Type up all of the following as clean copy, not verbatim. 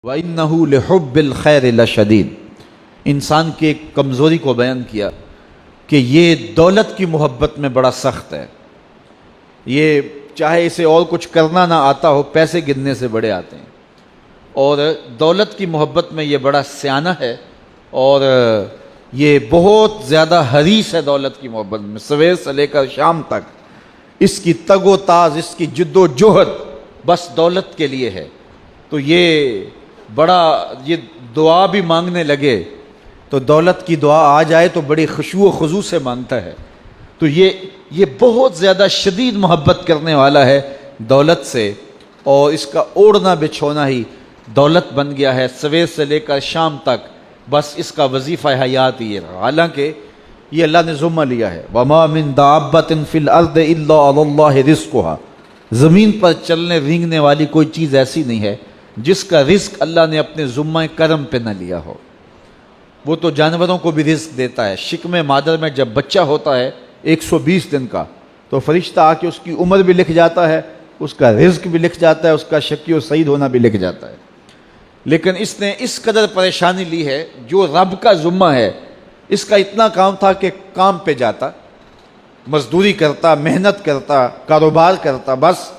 وَإِنَّهُ لِحُبِّ الْخَيْرِ لَشَدِيدٌ انسان کی ایک کمزوری کو بیان کیا کہ یہ دولت کی محبت میں بڑا سخت ہے. یہ چاہے اسے اور کچھ کرنا نہ آتا ہو، پیسے گننے سے بڑے آتے ہیں، اور دولت کی محبت میں یہ بڑا سیانہ ہے، اور یہ بہت زیادہ حریص ہے دولت کی محبت میں. سویر سے لے کر شام تک اس کی تگ و تاز، اس کی جد و جہد بس دولت کے لیے ہے. تو یہ دعا بھی مانگنے لگے تو دولت کی دعا آ جائے تو بڑی خشوع و خضوع سے مانگتا ہے. تو یہ بہت زیادہ شدید محبت کرنے والا ہے دولت سے، اور اس کا اوڑھنا بچھونا ہی دولت بن گیا ہے. سویر سے لے کر شام تک بس اس کا وظیفہ حیات ہی ہے. حالانکہ یہ اللہ نے ذمہ لیا ہے، وَمَا مِن دَابَّةٍ فِي الْأَرْضِ إِلَّا عَلَى اللَّهِ رِزْقُهَا. زمین پر چلنے رینگنے والی کوئی چیز ایسی نہیں ہے جس کا رزق اللہ نے اپنے ذمہ کرم پہ نہ لیا ہو. وہ تو جانوروں کو بھی رزق دیتا ہے. شکم مادر میں جب بچہ ہوتا ہے 120 دن کا، تو فرشتہ آ کے اس کی عمر بھی لکھ جاتا ہے، اس کا رزق بھی لکھ جاتا ہے، اس کا شقی و سعید ہونا بھی لکھ جاتا ہے. لیکن اس نے اس قدر پریشانی لی ہے، جو رب کا ذمہ ہے. اس کا اتنا کام تھا کہ کام پہ جاتا، مزدوری کرتا، محنت کرتا، کاروبار کرتا، بس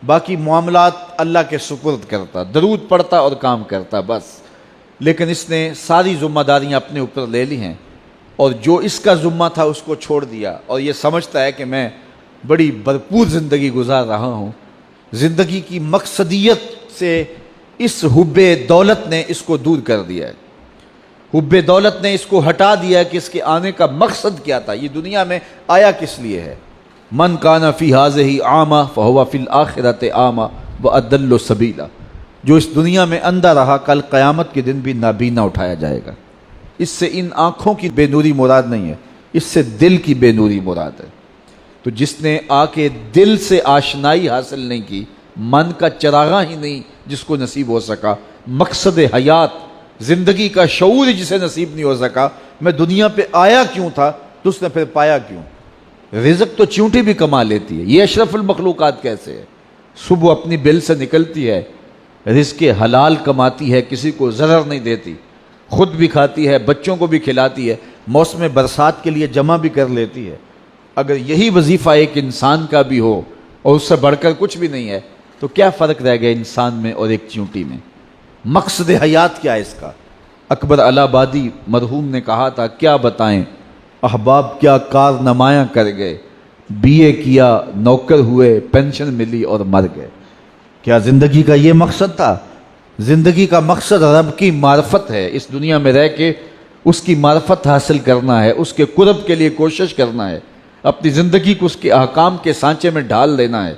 باقی معاملات اللہ کے سپرد کرتا، درود پڑھتا اور کام کرتا بس. لیکن اس نے ساری ذمہ داریاں اپنے اوپر لے لی ہیں، اور جو اس کا ذمہ تھا اس کو چھوڑ دیا، اور یہ سمجھتا ہے کہ میں بڑی بھرپور زندگی گزار رہا ہوں. زندگی کی مقصدیت سے اس حب دولت نے اس کو دور کر دیا ہے. حب دولت نے اس کو ہٹا دیا کہ اس کے آنے کا مقصد کیا تھا، یہ دنیا میں آیا کس لیے ہے. من کان فی ہذہ اعمی فہو فی الآخرۃ اعمی واضل سبیلا. جو اس دنیا میں اندھا رہا، کل قیامت کے دن بھی نابینا اٹھایا جائے گا. اس سے ان آنکھوں کی بے نوری مراد نہیں ہے، اس سے دل کی بے نوری مراد ہے. تو جس نے آ کے دل سے آشنائی حاصل نہیں کی، من کا چراغاں ہی نہیں جس کو نصیب ہو سکا، مقصد حیات زندگی کا شعور جسے نصیب نہیں ہو سکا، میں دنیا پہ آیا کیوں تھا، تو اس نے پھر پایا کیوں. رزق تو چیونٹی بھی کما لیتی ہے، یہ اشرف المخلوقات کیسے ہے. صبح اپنی بل سے نکلتی ہے، رزق حلال کماتی ہے، کسی کو ضرر نہیں دیتی، خود بھی کھاتی ہے، بچوں کو بھی کھلاتی ہے، موسم برسات کے لیے جمع بھی کر لیتی ہے. اگر یہی وظیفہ ایک انسان کا بھی ہو اور اس سے بڑھ کر کچھ بھی نہیں ہے، تو کیا فرق رہ گیا انسان میں اور ایک چیونٹی میں. مقصد حیات کیا ہے اس کا. اکبر الہ آبادی مرحوم نے کہا تھا، کیا بتائیں احباب کیا کارنمایاں کر گئے، بی اے کیا، نوکر ہوئے، پینشن ملی اور مر گئے. کیا زندگی کا یہ مقصد تھا؟ زندگی کا مقصد رب کی معرفت ہے. اس دنیا میں رہ کے اس کی معرفت حاصل کرنا ہے، اس کے قرب کے لیے کوشش کرنا ہے، اپنی زندگی کو اس کے احکام کے سانچے میں ڈھال دینا ہے.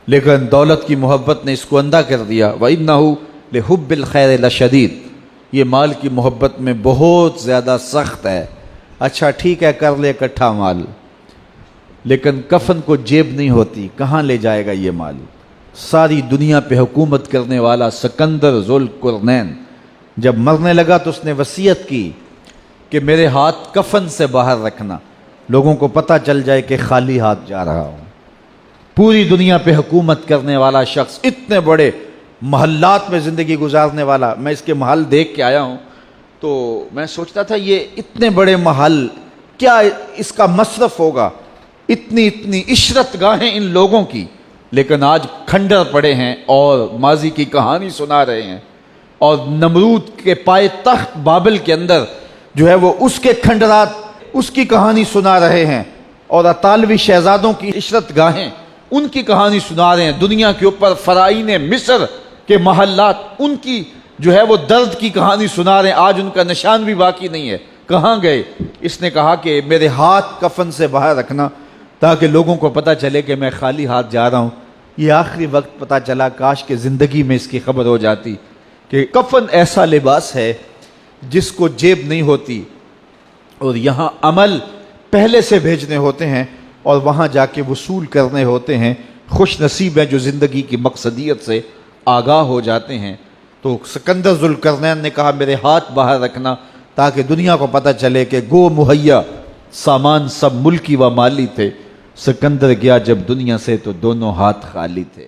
لیکن دولت کی محبت نے اس کو اندھا کر دیا. وَإِنَّهُ لِحُبِّ الْخَيْرِ لَشَدِيدٌ. یہ مال کی محبت میں بہت زیادہ سخت ہے. اچھا ٹھیک ہے، کر لے اکٹھا مال، لیکن کفن کو جیب نہیں ہوتی، کہاں لے جائے گا یہ مال. ساری دنیا پہ حکومت کرنے والا سکندر ذوالقرنین جب مرنے لگا تو اس نے وصیت کی کہ میرے ہاتھ کفن سے باہر رکھنا، لوگوں کو پتہ چل جائے کہ خالی ہاتھ جا رہا ہوں. پوری دنیا پہ حکومت کرنے والا شخص، اتنے بڑے محلات میں زندگی گزارنے والا. میں اس کے محل دیکھ کے آیا ہوں تو میں سوچتا تھا یہ اتنے بڑے محل، کیا اس کا مصرف ہوگا، اتنی عشرت گاہیں ان لوگوں کی. لیکن آج کھنڈر پڑے ہیں اور ماضی کی کہانی سنا رہے ہیں، اور نمرود کے پائے تخت بابل کے اندر جو ہے وہ اس کے کھنڈرات، اس کی کہانی سنا رہے ہیں، اور اطالوی شہزادوں کی عشرت گاہیں ان کی کہانی سنا رہے ہیں. دنیا کے اوپر فرعین مصر کے محلات، ان کی جو ہے وہ درد کی کہانی سنا رہے ہیں. آج ان کا نشان بھی باقی نہیں ہے، کہاں گئے. اس نے کہا کہ میرے ہاتھ کفن سے باہر رکھنا تاکہ لوگوں کو پتہ چلے کہ میں خالی ہاتھ جا رہا ہوں. یہ آخری وقت پتہ چلا، کاش کہ زندگی میں اس کی خبر ہو جاتی کہ کفن ایسا لباس ہے جس کو جیب نہیں ہوتی، اور یہاں عمل پہلے سے بھیجنے ہوتے ہیں اور وہاں جا کے وصول کرنے ہوتے ہیں. خوش نصیب ہیں جو زندگی کی مقصدیت سے آگاہ ہو جاتے ہیں. تو سکندر ذوالقرنین نے کہا میرے ہاتھ باہر رکھنا تاکہ دنیا کو پتہ چلے کہ گو مہیا سامان سب ملکی و مالی تھے. سکندر گیا جب دنیا سے تو دونوں ہاتھ خالی تھے.